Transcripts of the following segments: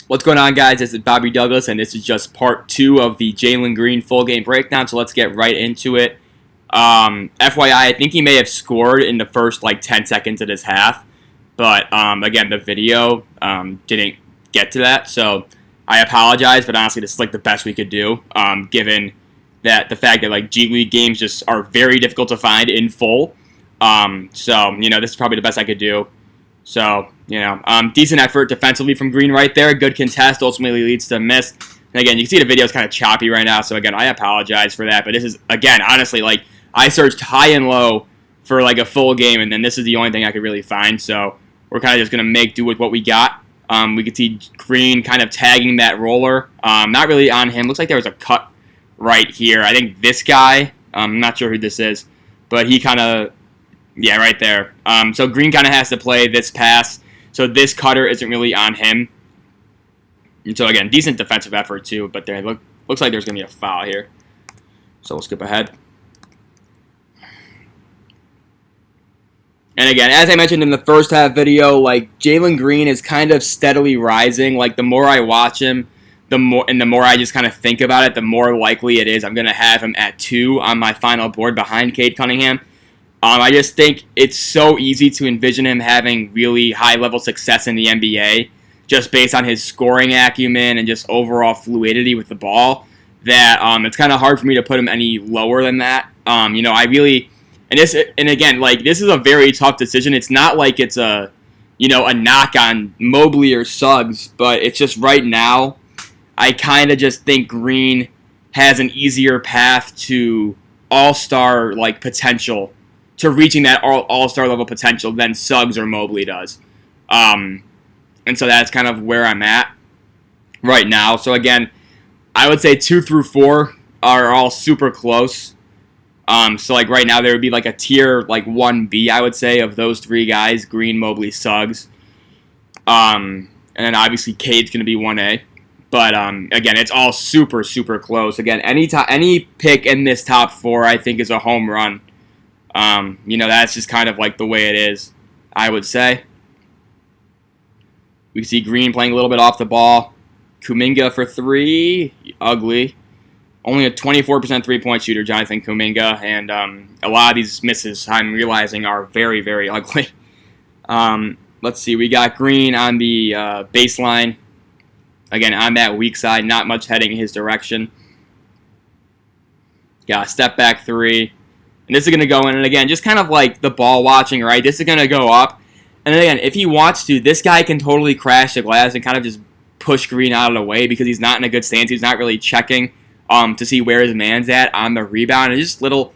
What's going on, guys? This is Bobby Douglas, and this is just part 2 of the Jalen Green full game breakdown, so let's get right into it. FYI, I think he may have scored in the first, 10 seconds of this half, but, again, the video didn't get to that, so I apologize, but honestly, this is, the best we could do, given that the fact that, G League games just are very difficult to find in full. So, this is probably the best I could do. So, decent effort defensively from Green right there. Good contest ultimately leads to a miss. And again, you can see the video is kind of choppy right now. So, again, I apologize for that. But this is, again, honestly, I searched high and low for, a full game. And then this is the only thing I could really find. So, we're kind of just going to make do with what we got. We could see Green kind of tagging that roller. Not really on him. Looks like there was a cut right here. I think this guy, I'm not sure who this is. But he kind of... Yeah, right there. So Green kind of has to play this pass. So this cutter isn't really on him. And so, again, decent defensive effort, too. But there looks like there's going to be a foul here. So we'll skip ahead. And, again, as I mentioned in the first half video, Jalen Green is kind of steadily rising. The more I watch him, the more I just kind of think about it, the more likely it is I'm going to have him at 2 on my final board behind Cade Cunningham. I just think it's so easy to envision him having really high-level success in the NBA just based on his scoring acumen and just overall fluidity with the ball that it's kind of hard for me to put him any lower than that. I really – and again, this is a very tough decision. It's not like it's a knock on Mobley or Suggs, but it's just right now I kind of just think Green has an easier path to all-star potential, to reaching that all-star level potential than Suggs or Mobley does. And so that's kind of where I'm at right now. So again, I would say 2 through 4 are all super close. So right now there would be a tier 1B, I would say, of those 3 guys, Green, Mobley, Suggs. And then obviously Cade's going to be 1A. But again, it's all super, super close. Again, any pick in this top 4 I think is a home run. That's just kind of the way it is, I would say. We see Green playing a little bit off the ball. Kuminga for 3. Ugly. Only a 24% three-point shooter, Jonathan Kuminga. And a lot of these misses, I'm realizing, are very, very ugly. Let's see. We got Green on the baseline. Again, on that weak side. Not much heading his direction. Got a step-back 3. And this is going to go in, and again, just kind of the ball watching, right? This is going to go up. And then again, if he wants to, this guy can totally crash the glass and kind of just push Green out of the way because he's not in a good stance. He's not really checking to see where his man's at on the rebound. And just little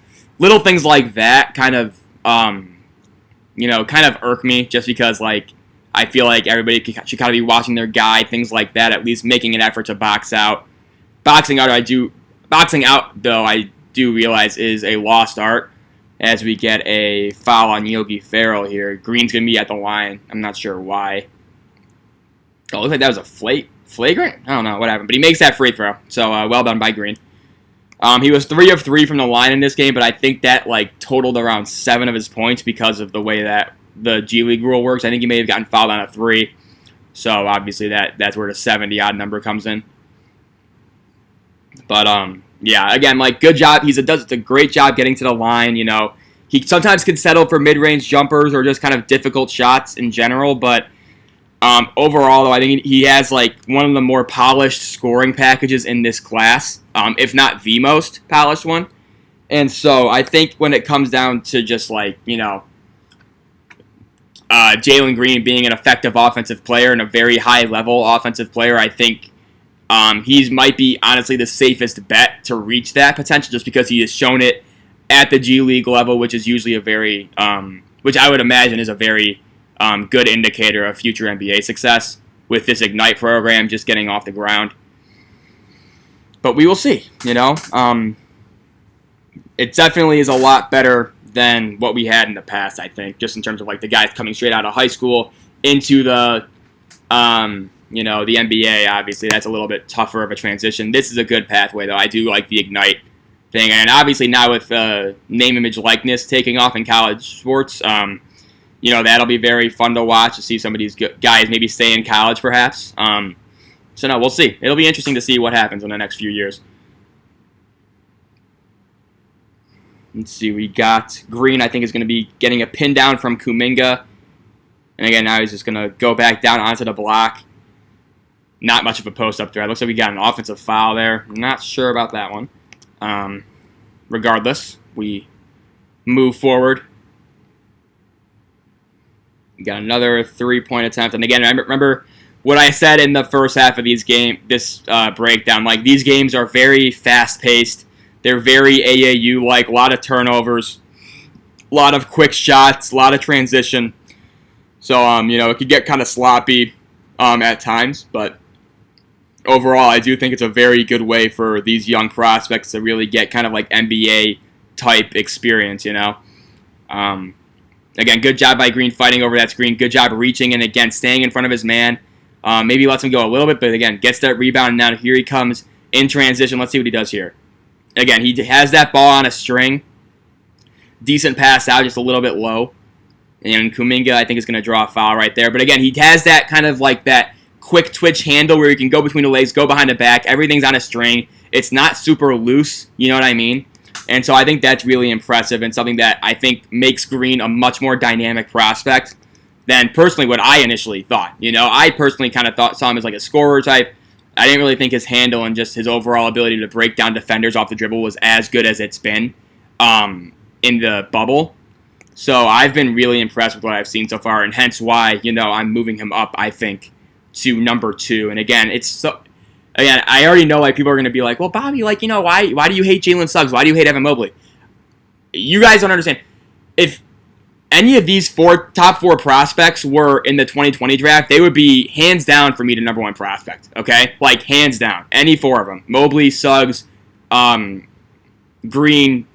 things like that kind of, kind of irk me just because, I feel like everybody should kind of be watching their guy, things like that, at least making an effort to box out. Boxing out, though, I do realize is a lost art as we get a foul on Yogi Ferrell here. Green's going to be at the line. I'm not sure why. Oh, it looks like that was a flagrant? I don't know what happened, but he makes that free throw. So, well done by Green. He was 3 of 3 from the line in this game, but I think that, totaled around 7 of his points because of the way that the G League rule works. I think he may have gotten fouled on a 3. So, obviously, that's where the 70-odd number comes in. But, yeah, again, good job. He does a great job getting to the line, He sometimes can settle for mid-range jumpers or just kind of difficult shots in general, but overall, though, I think he has, one of the more polished scoring packages in this class, if not the most polished one. And so I think when it comes down to just, Jalen Green being an effective offensive player and a very high-level offensive player, I think he might be, honestly, the safest bet to reach that potential just because he has shown it at the G League level, which is usually a very, which I would imagine is a very good indicator of future NBA success with this Ignite program just getting off the ground. But we will see, It definitely is a lot better than what we had in the past, I think, just in terms of, the guys coming straight out of high school into the the NBA, obviously, that's a little bit tougher of a transition. This is a good pathway, though. I do like the Ignite thing. And obviously now with name, image, likeness taking off in college sports, that'll be very fun to watch to see some of these guys maybe stay in college, perhaps. So, no, we'll see. It'll be interesting to see what happens in the next few years. Let's see. We got Green, I think, is going to be getting a pin down from Kuminga. And again, now he's just going to go back down onto the block. Not much of a post-up threat. Looks like we got an offensive foul there. Not sure about that one. Regardless, we move forward. We got another three-point attempt. And again, remember what I said in the first half of this breakdown. Like, these games are very fast-paced. They're very AAU-like. A lot of turnovers. A lot of quick shots. A lot of transition. So, it could get kind of sloppy at times. But overall, I do think it's a very good way for these young prospects to really get kind of like NBA-type experience, Again, good job by Green fighting over that screen. Good job reaching and, again, staying in front of his man. Maybe lets him go a little bit, but, again, gets that rebound. And now here he comes in transition. Let's see what he does here. Again, he has that ball on a string. Decent pass out, just a little bit low. And Kuminga, I think, is going to draw a foul right there. But, again, he has that kind of like that quick twitch handle where you can go between the legs, go behind the back. Everything's on a string. It's not super loose, you know what I mean? And so I think that's really impressive and something that I think makes Green a much more dynamic prospect than personally what I initially thought. I personally kind of saw him as like a scorer type. I didn't really think his handle and just his overall ability to break down defenders off the dribble was as good as it's been in the bubble. So I've been really impressed with what I've seen so far, and hence why, I'm moving him up, I think, to number 2. And again, I already know like people are going to be like, well, Bobby, like, why do you hate Jalen Suggs? Why do you hate Evan Mobley? You guys don't understand. If any of these top four prospects were in the 2020 draft, they would be hands down for me the number 1 prospect, okay? Like, hands down. Any 4 of them. Mobley, Suggs, Green,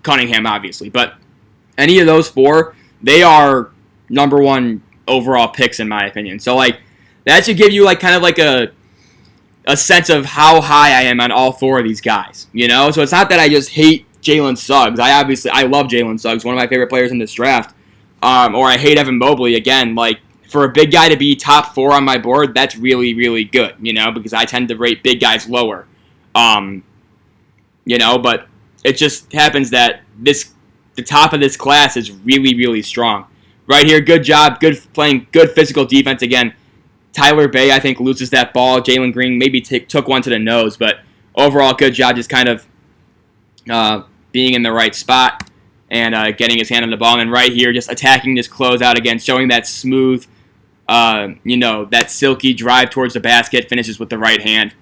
Cunningham, obviously. But any of those 4, they are number 1 overall picks in my opinion. So, like, that should give you, like, kind of like a sense of how high I am on all 4 of these guys, So it's not that I just hate Jalen Suggs. I love Jalen Suggs, one of my favorite players in this draft. Or I hate Evan Mobley. Again, like, for a big guy to be top 4 on my board, that's really, really good, because I tend to rate big guys lower. But it just happens that the top of this class is really, really strong. Right here, good job, playing good physical defense again. Tyler Bay, I think, loses that ball. Jalen Green maybe took one to the nose, but overall, good job just kind of being in the right spot and getting his hand on the ball. And right here, just attacking this closeout again, showing that smooth, that silky drive towards the basket, finishes with the right hand.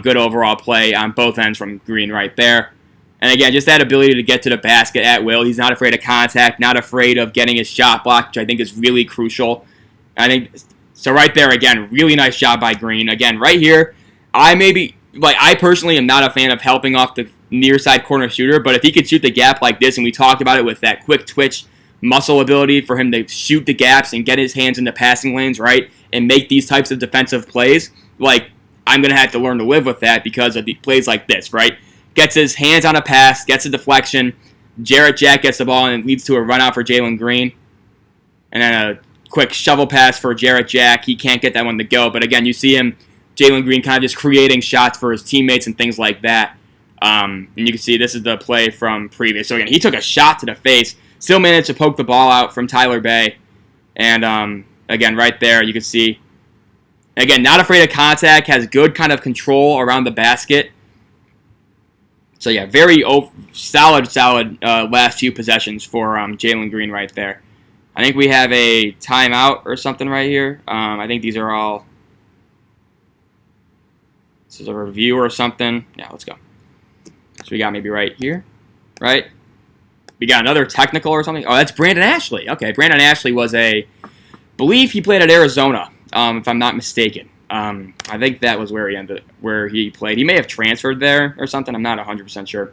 Good overall play on both ends from Green right there. And again, just that ability to get to the basket at will. He's not afraid of contact, not afraid of getting his shot blocked, which I think is really crucial. So right there, again, really nice job by Green. Again, right here, I personally am not a fan of helping off the near side corner shooter, but if he could shoot the gap like this, and we talked about it with that quick twitch muscle ability for him to shoot the gaps and get his hands into passing lanes, right, and make these types of defensive plays, like, I'm going to have to learn to live with that because of the plays like this, right? Gets his hands on a pass, gets a deflection, Jarrett Jack gets the ball, and it leads to a run out for Jalen Green. And then a quick shovel pass for Jarrett Jack. He can't get that one to go. But again, you see him, Jalen Green, kind of just creating shots for his teammates and things like that. And you can see this is the play from previous. So again, he took a shot to the face, still managed to poke the ball out from Tyler Bay. And again, right there, you can see, again, not afraid of contact, has good kind of control around the basket. So yeah, very solid last few possessions for Jalen Green right there. I think we have a timeout or something right here. I think these are all, this is a review or something. Yeah, let's go. So we got maybe right here, right? We got another technical or something. Oh, that's Brandon Ashley. Okay, Brandon Ashley was believe he played at Arizona, if I'm not mistaken. I think that was where he played. He may have transferred there or something. I'm not 100% sure.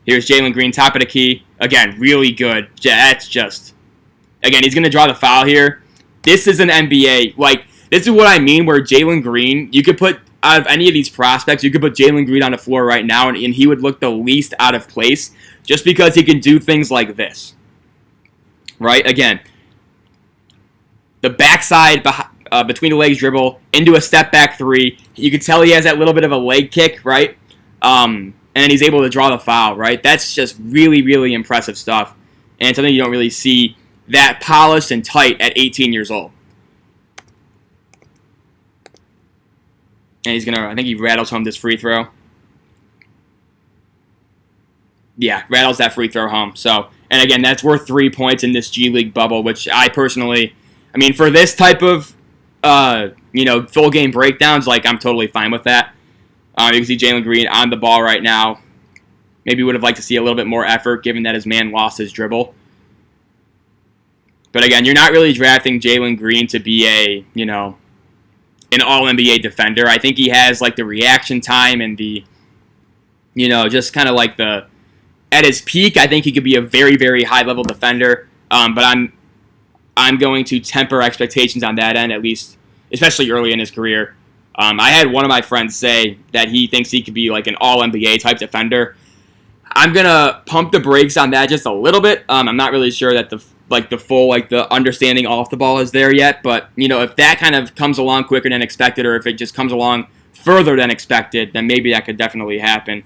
Here's Jalen Green, top of the key. Again, really good. That's just, again, he's going to draw the foul here. This is an NBA. Like, this is what I mean, where Jalen Green, you could put, out of any of these prospects, you could put Jalen Green on the floor right now, and he would look the least out of place just because he can do things like this. Right? Again, the backside between the legs dribble into a step back three. You can tell he has that little bit of a leg kick, right? And then he's able to draw the foul, right? That's just really, really impressive stuff. And something you don't really see that polished and tight at 18 years old. And he's I think he rattles home this free throw. Yeah, rattles that free throw home. So, and again, that's worth 3 points in this G League bubble, which I personally, I mean, for this type of, full game breakdowns, like, I'm totally fine with that. You can see Jalen Green on the ball right now. Maybe would have liked to see a little bit more effort, given that his man lost his dribble. But again, you're not really drafting Jalen Green to be an all-NBA defender. I think he has, like, the reaction time and the, just kind of like at his peak, I think he could be a very, very high-level defender. But I'm going to temper expectations on that end, at least, especially early in his career. I had one of my friends say that he thinks he could be like an all-NBA type defender. I'm going to pump the brakes on that just a little bit. I'm not really sure that the understanding off the ball is there yet. But, if that kind of comes along quicker than expected, or if it just comes along further than expected, then maybe that could definitely happen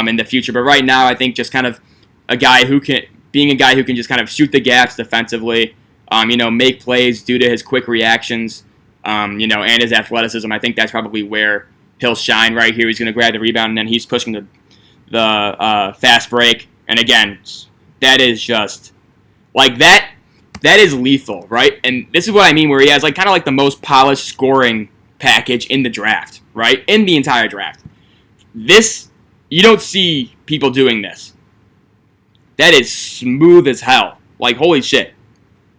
in the future. But right now, I think just kind of being a guy who can just kind of shoot the gaps defensively, make plays due to his quick reactions, and his athleticism. I think that's probably where he'll shine right here. He's going to grab the rebound, and then he's pushing the fast break. And again, that is just like that. That is lethal, right? And this is what I mean, where he has kind of the most polished scoring package in the draft, right? In the entire draft. This, you don't see people doing this. That is smooth as hell. Like, holy shit.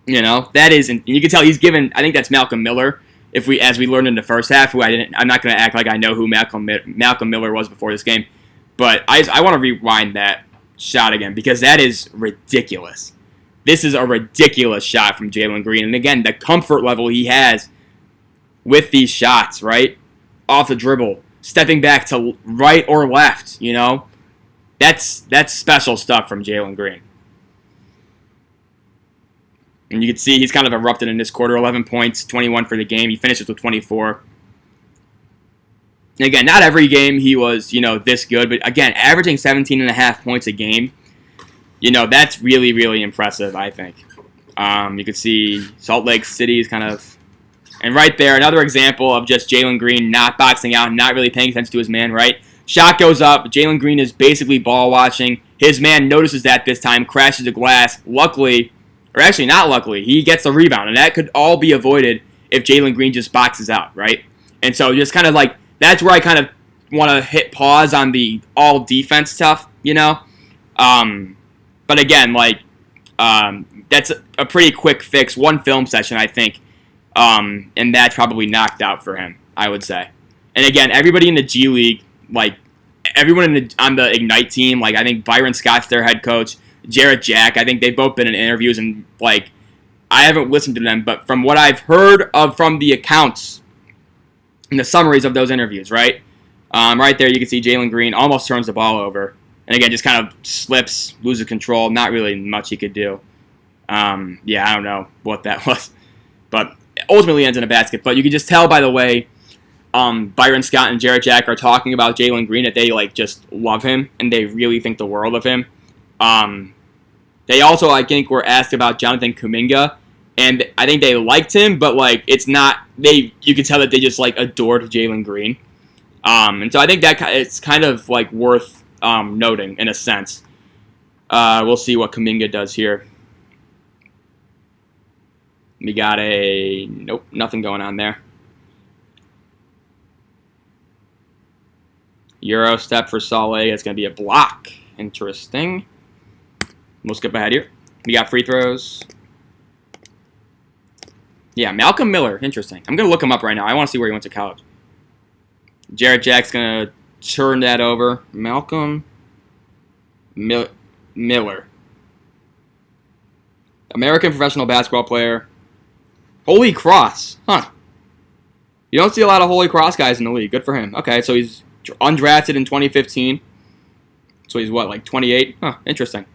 That is, and you can tell he's given, I think that's Malcolm Miller, as we learned in the first half, I'm not going to act like I know who Malcolm Miller was before this game, but I want to rewind that shot again, because that is ridiculous. This is a ridiculous shot from Jalen Green, and again, the comfort level he has with these shots, right? Off the dribble, stepping back to right or left, That's special stuff from Jalen Green. And you can see he's kind of erupted in this quarter. 11 points, 21 for the game. He finishes with 24. And again, not every game he was, this good. But again, averaging 17.5 points a game, that's really, really impressive, I think. You can see Salt Lake City is kind of... And right there, another example of just Jalen Green not boxing out, not really paying attention to his man, right? Shot goes up. Jalen Green is basically ball watching. His man notices that this time, crashes the glass. Luckily, or actually not luckily, he gets the rebound. And that could all be avoided if Jalen Green just boxes out, right? And so just kind of that's where I kind of want to hit pause on the all defense stuff, But again, that's a pretty quick fix. One film session, I think. And that's probably knocked out for him, I would say. And again, everybody in the G League, everyone on the Ignite team, I think Byron Scott's their head coach, Jarrett Jack, I think they've both been in interviews, and I haven't listened to them, but from what I've heard from the accounts and the summaries of those interviews, right? Right there you can see Jalen Green almost turns the ball over. And again, just kind of slips, loses control, not really much he could do. I don't know what that was. But ultimately ends in a basket. But you can just tell by the way Byron Scott and Jarrett Jack are talking about Jalen Green that they just love him and they really think the world of him. They also, I think, were asked about Jonathan Kuminga, and I think they liked him, but it's not you can tell that they just adored Jalen Green. And so I think that it's kind of worth noting in a sense. We'll see what Kuminga does here. We got nothing going on there. Euro step for Salt Lake. It's going to be a block. Interesting. We'll skip ahead here. We got free throws. Yeah, Malcolm Miller. Interesting. I'm going to look him up right now. I want to see where he went to college. Jarrett Jack's going to turn that over. Malcolm Miller. American professional basketball player. Holy Cross. Huh. You don't see a lot of Holy Cross guys in the league. Good for him. Okay, so he's undrafted in 2015. So he's what, 28? Huh, interesting.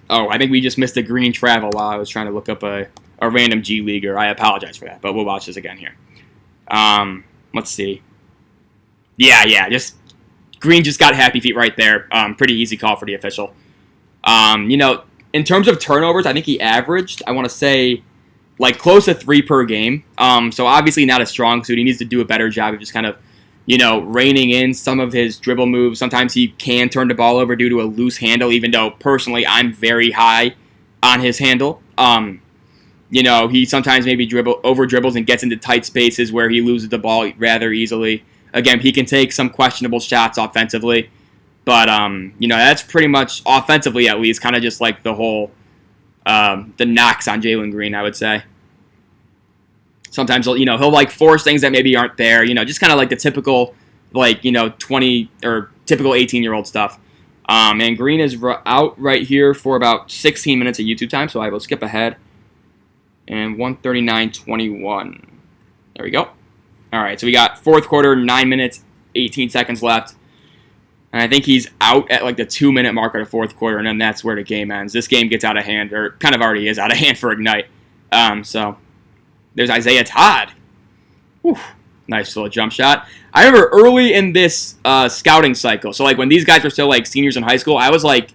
Oh, I think we just missed a green travel while I was trying to look up a a random G leaguer. I apologize for that, but we'll watch this again here. Let's see. Yeah, just Green just got happy feet right there. Pretty easy call for the official. In terms of turnovers, I think he averaged, I want to say, like close to 3 per game. So obviously not a strong suit. He needs to do a better job of just kind of, reining in some of his dribble moves. Sometimes he can turn the ball over due to a loose handle, even though personally I'm very high on his handle. He sometimes maybe over dribbles and gets into tight spaces where he loses the ball rather easily. Again, he can take some questionable shots offensively. But, that's pretty much, offensively at least, kind of just like the whole, the knocks on Jalen Green, I would say. Sometimes, he'll like force things that maybe aren't there, just kind of like the typical, 20 or typical 18-year-old stuff. And Green is out right here for about 16 minutes of YouTube time, so I will skip ahead. And 1:39:21. There we go. All right, so we got fourth quarter, 9 minutes, 18 seconds left. And I think he's out at like the 2-minute mark of the fourth quarter, and then that's where the game ends. This game gets out of hand, or kind of already is out of hand for Ignite. So there's Isaiah Todd. Whew, nice little jump shot. I remember early in this scouting cycle, so like when these guys were still like seniors in high school, I was like,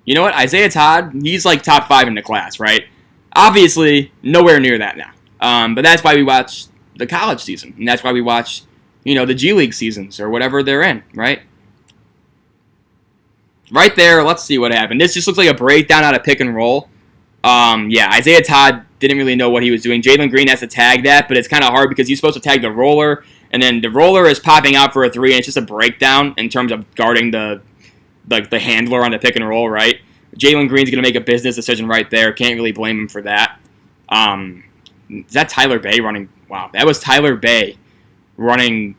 you know what, Isaiah Todd, he's like top 5 in the class, right? Obviously, nowhere near that now. But that's why we watch the college season, and that's why we watch, the G League seasons or whatever they're in, right? Right there, let's see what happened. This just looks like a breakdown out of pick and roll. Isaiah Todd didn't really know what he was doing. Jalen Green has to tag that, but it's kind of hard because he's supposed to tag the roller, and then the roller is popping out for a 3, and it's just a breakdown in terms of guarding the handler on the pick and roll, right? Jalen Green's going to make a business decision right there. Can't really blame him for that. Is that Tyler Bay running? Wow, that was Tyler Bay running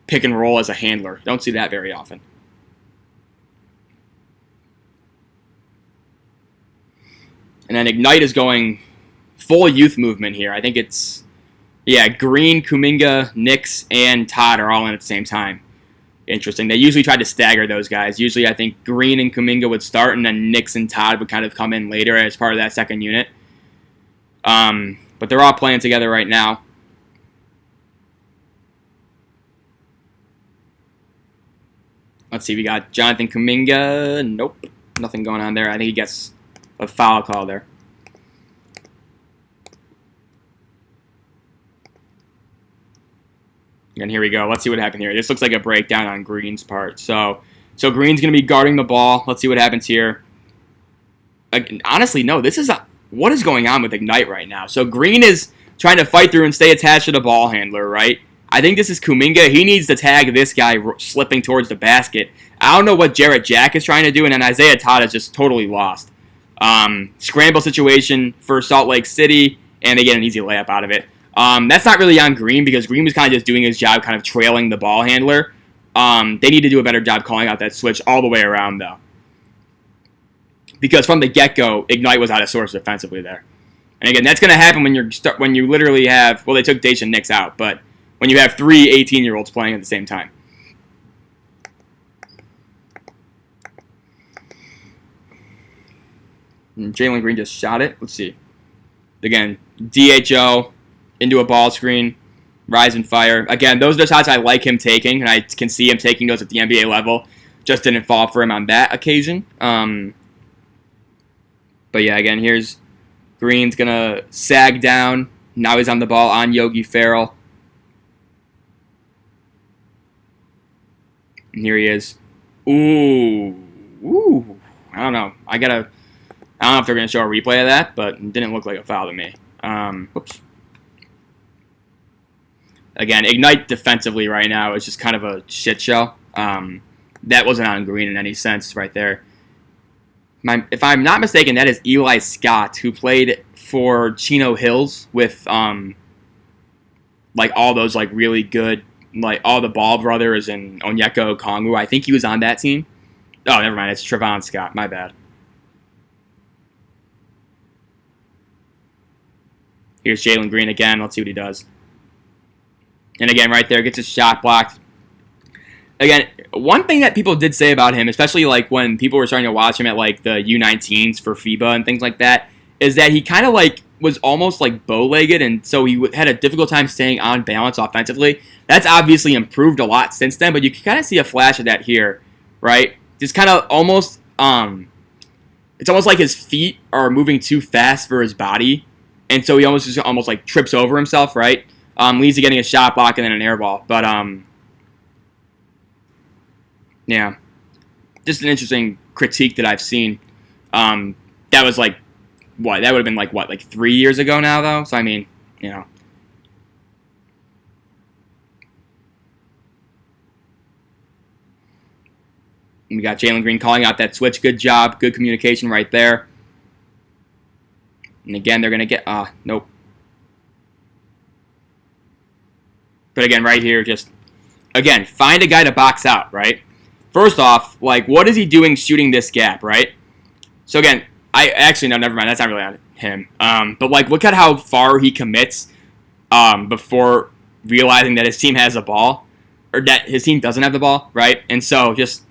pick and roll as a handler. Don't see that very often. And then Ignite is going full youth movement here. I think it's, Green, Kuminga, Nix, and Todd are all in at the same time. Interesting. They usually try to stagger those guys. Usually I think Green and Kuminga would start, and then Nix and Todd would kind of come in later as part of that second unit. But they're all playing together right now. Let's see. We got Jonathan Kuminga. Nope. Nothing going on there. I think he gets a foul call there. And here we go. Let's see what happened here. This looks like a breakdown on Green's part. So Green's going to be guarding the ball. Let's see what happens here. Honestly, no. What is going on with Ignite right now? So Green is trying to fight through and stay attached to the ball handler, right? I think this is Kuminga. He needs to tag this guy slipping towards the basket. I don't know what Jarrett Jack is trying to do, and then Isaiah Todd is just totally lost. Scramble situation for Salt Lake City, and they get an easy layup out of it. That's not really on Green because Green was kind of just doing his job, kind of trailing the ball handler. They need to do a better job calling out that switch all the way around, though. Because from the get-go, Ignite was out of source defensively there. And again, that's going to happen when you literally have, well, they took Dacian Nix out, but when you have 3 18-year-olds playing at the same time. And Jalen Green just shot it. Let's see. Again, DHO into a ball screen, rise and fire. Again, those are the shots I like him taking, and I can see him taking those at the NBA level. Just didn't fall for him on that occasion. But yeah, again, here's Green's going to sag down. Now he's on the ball on Yogi Ferrell. And here he is. Ooh. I don't know. I don't know if they're going to show a replay of that, but it didn't look like a foul to me. Oops. Again, Ignite defensively right now is just kind of a shit show. That wasn't on Green in any sense right there. If I'm not mistaken, that is Eli Scott, who played for Chino Hills with like all those like really good, like all the Ball brothers and Onyeka Okongwu. I think he was on that team. Oh, never mind. It's Trevon Scott. My bad. Here's Jalen Green again. Let's see what he does. And again, right there, gets his shot blocked. Again, one thing that people did say about him, especially like when people were starting to watch him at like the U19s for FIBA and things like that, is that he kind of like was almost like bow-legged, and so he had a difficult time staying on balance offensively. That's obviously improved a lot since then, but you can kind of see a flash of that here, right? Just kind of almost, it's almost like his feet are moving too fast for his body, and so he almost like trips over himself, right? Leads to getting a shot block and then an air ball, but yeah, just an interesting critique that I've seen. That was like, what? That would have been like 3 years ago now, though. So I mean, you know. We got Jalen Green calling out that switch. Good job. Good communication right there. And again, they're going to get... nope. But again, right here, just... Again, find a guy to box out, right? First off, like, what is he doing shooting this gap, right? So again, no, never mind. That's not really on him. But, like, look at how far he commits before realizing that his team has the ball. Or that his team doesn't have the ball, right? And so, just...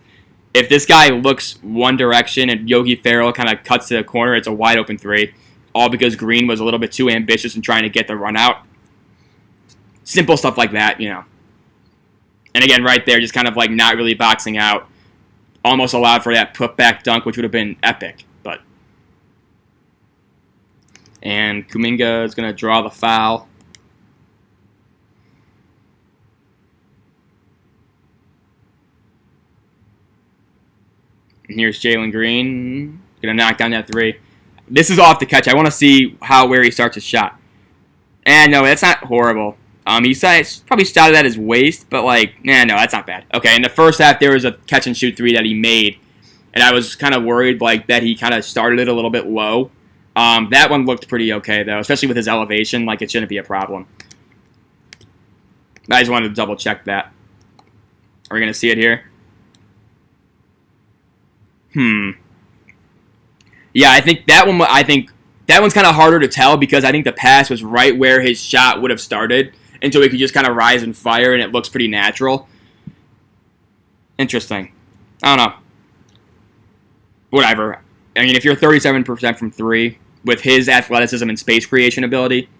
If this guy looks one direction and Yogi Ferrell kind of cuts to the corner, it's a wide open three. All because Green was a little bit too ambitious in trying to get the run out. Simple stuff like that, you know. And again, right there, just kind of like not really boxing out. Almost allowed for that putback dunk, which would have been epic. And Kuminga is going to draw the foul. And here's Jalen Green. Going to knock down that three. This is off the catch. I want to see where he starts his shot. And no, that's not horrible. He probably started at his waist, but no, that's not bad. Okay, in the first half, there was a catch and shoot three that he made. And I was kind of worried that he kind of started it a little bit low. That one looked pretty okay, though, especially with his elevation. It shouldn't be a problem. I just wanted to double check that. Are we going to see it here? Yeah, I think that one's kind of harder to tell because I think the pass was right where his shot would have started, and so he could just kind of rise and fire, and it looks pretty natural. Interesting. I don't know. Whatever. I mean, if you're 37% from three with his athleticism and space creation ability,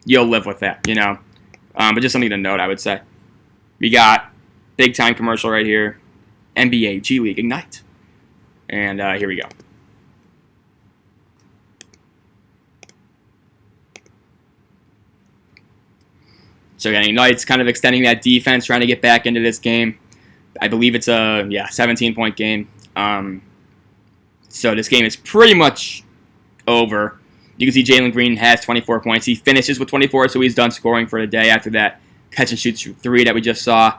you'll live with that, you know. But just something to note, I would say. We got big time commercial right here. NBA G League Ignite. And here we go. So again, Ignite's kind of extending that defense, trying to get back into this game. I believe it's a 17-point game. So this game is pretty much over. You can see Jalen Green has 24 points. He finishes with 24, so he's done scoring for the day after that catch and shoot three that we just saw.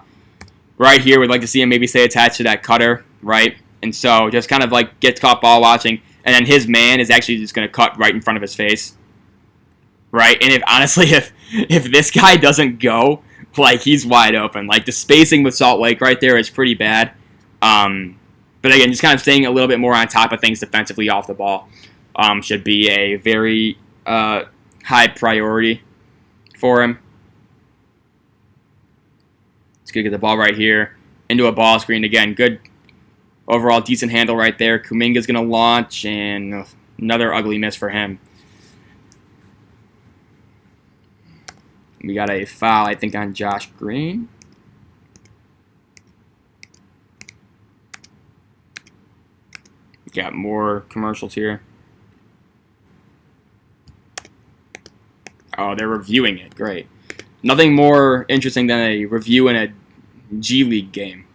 Right here, we'd like to see him maybe stay attached to that cutter, right? And so just kind of gets caught ball watching, and then his man is actually just going to cut right in front of his face, right? And if this guy doesn't go, he's wide open. The spacing with Salt Lake right there is pretty bad. But again, just kind of staying a little bit more on top of things defensively off the ball should be a very high priority for him. He's going to get the ball right here into a ball screen. Again, good overall decent handle right there. Kuminga's going to launch, and another ugly miss for him. We got a foul, I think, on Josh Green. Got more commercials here. Oh, they're reviewing it. Great. Nothing more interesting than a review in a G League game.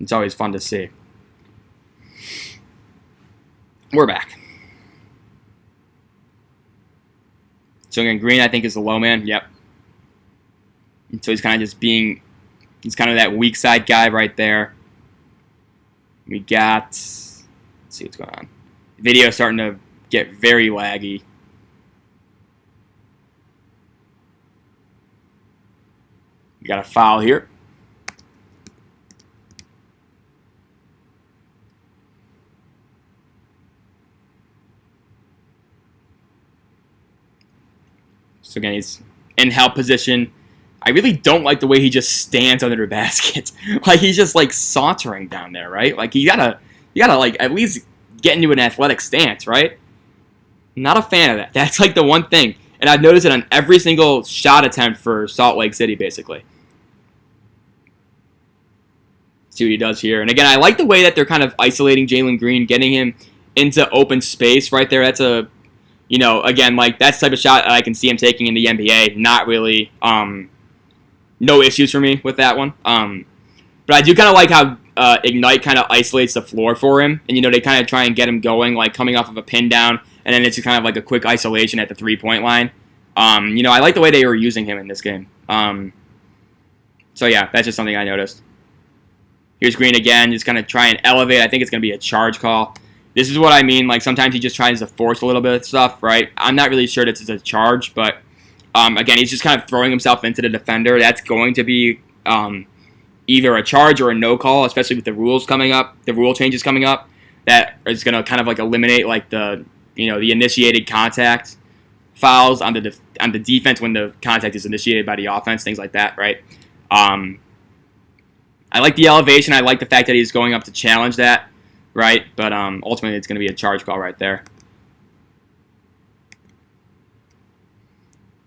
It's always fun to see. We're back. So again, Green, I think, is the low man. Yep. And so he's kind of he's kind of that weak side guy right there. We got, let's see what's going on. Video starting to get very laggy. We got a foul here. So again, he's in help position. I really don't like the way he just stands under the basket. He's just sauntering down there, right? You gotta at least get into an athletic stance, right? Not a fan of that. That's like the one thing. And I've noticed it on every single shot attempt for Salt Lake City, basically. See what he does here. And again, I like the way that they're kind of isolating Jalen Green, getting him into open space right there. That's a, you know, again, like that's the type of shot I can see him taking in the NBA. Not really, no issues for me with that one. But I do kind of like how Ignite kind of isolates the floor for him. And, you know, they kind of try and get him going, like coming off of a pin down. And then it's just kind of like a quick isolation at the three-point line. You know, I like the way they were using him in this game. So, yeah, that's just something I noticed. Here's Green again, just kind of try and elevate. I think it's going to be a charge call. This is what I mean. Like, sometimes he just tries to force a little bit of stuff, right? I'm not really sure it's a charge, but, again, he's just kind of throwing himself into the defender. That's going to be either a charge or a no call, especially with the rules coming up, the rule changes coming up. That is going to kind of, like, eliminate, like, the, you know, the initiated contact fouls on the defense when the contact is initiated by the offense, things like that, right? I like the elevation. I like the fact that he's going up to challenge that, right? But ultimately, it's going to be a charge call right there.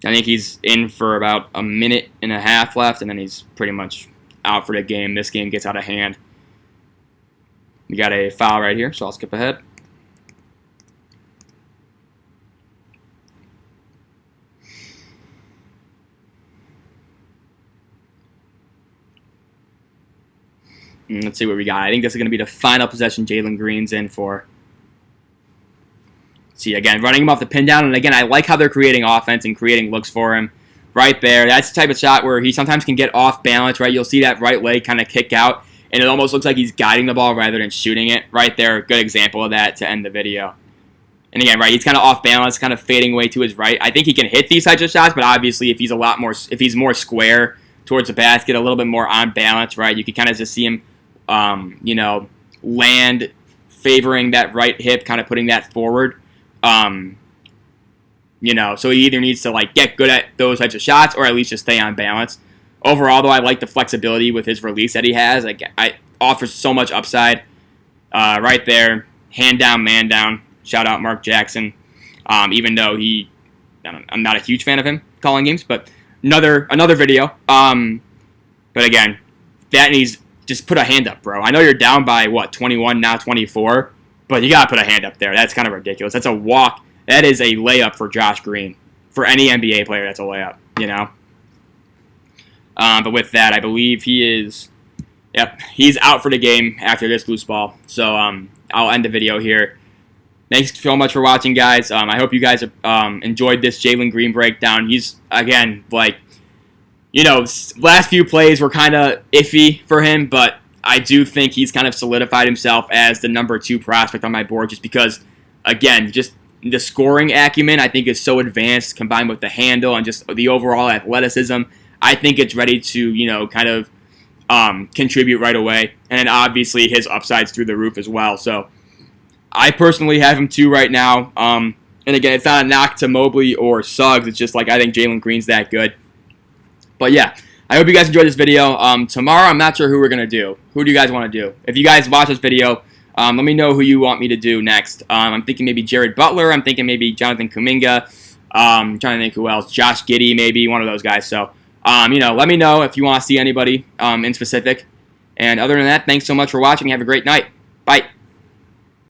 I think he's in for about a minute and a half left, and then he's pretty much out for the game. This game gets out of hand. We got a foul right here, so I'll skip ahead. And let's see what we got. I think this is going to be the final possession Jalen Green's in for. See, again, running him off the pin down. And again, I like how they're creating offense and creating looks for him right there. That's the type of shot where he sometimes can get off balance, right? You'll see that right leg kind of kick out, and it almost looks like he's guiding the ball rather than shooting it right there. Good example of that to end the video. And again, right, he's kind of off balance, kind of fading away to his right. I think he can hit these types of shots, but obviously if he's more square towards the basket, a little bit more on balance, right, you can kind of just see him you know, land favoring that right hip, kind of putting that forward. You know, so he either needs to like get good at those types of shots or at least just stay on balance. Overall, though, I like the flexibility with his release that he has. Like, I offers so much upside. Right there, hand down, man down. Shout out Mark Jackson. Even though I'm not a huge fan of him calling games, but another video. But again, that needs. Just put a hand up, bro. I know you're down by, 21, now 24, but you got to put a hand up there. That's kind of ridiculous. That's a walk. That is a layup for Josh Green. For any NBA player, that's a layup, you know? But with that, I believe he's out for the game after this loose ball. So I'll end the video here. Thanks so much for watching, guys. I hope you guys enjoyed this Jalen Green breakdown. He's, again, like, you know, last few plays were kind of iffy for him, but I do think he's kind of solidified himself as the number 2 prospect on my board just because, again, just the scoring acumen I think is so advanced combined with the handle and just the overall athleticism. I think it's ready to, you know, kind of contribute right away. And then obviously his upside's through the roof as well. So I personally have him 2 right now. And again, it's not a knock to Mobley or Suggs. It's just like I think Jalen Green's that good. But yeah, I hope you guys enjoyed this video. Tomorrow, I'm not sure who we're going to do. Who do you guys want to do? If you guys watch this video, let me know who you want me to do next. I'm thinking maybe Jared Butler. I'm thinking maybe Jonathan Kuminga. I'm trying to think who else. Josh Giddey, maybe. One of those guys. So, you know, let me know if you want to see anybody in specific. And other than that, thanks so much for watching. Have a great night. Bye.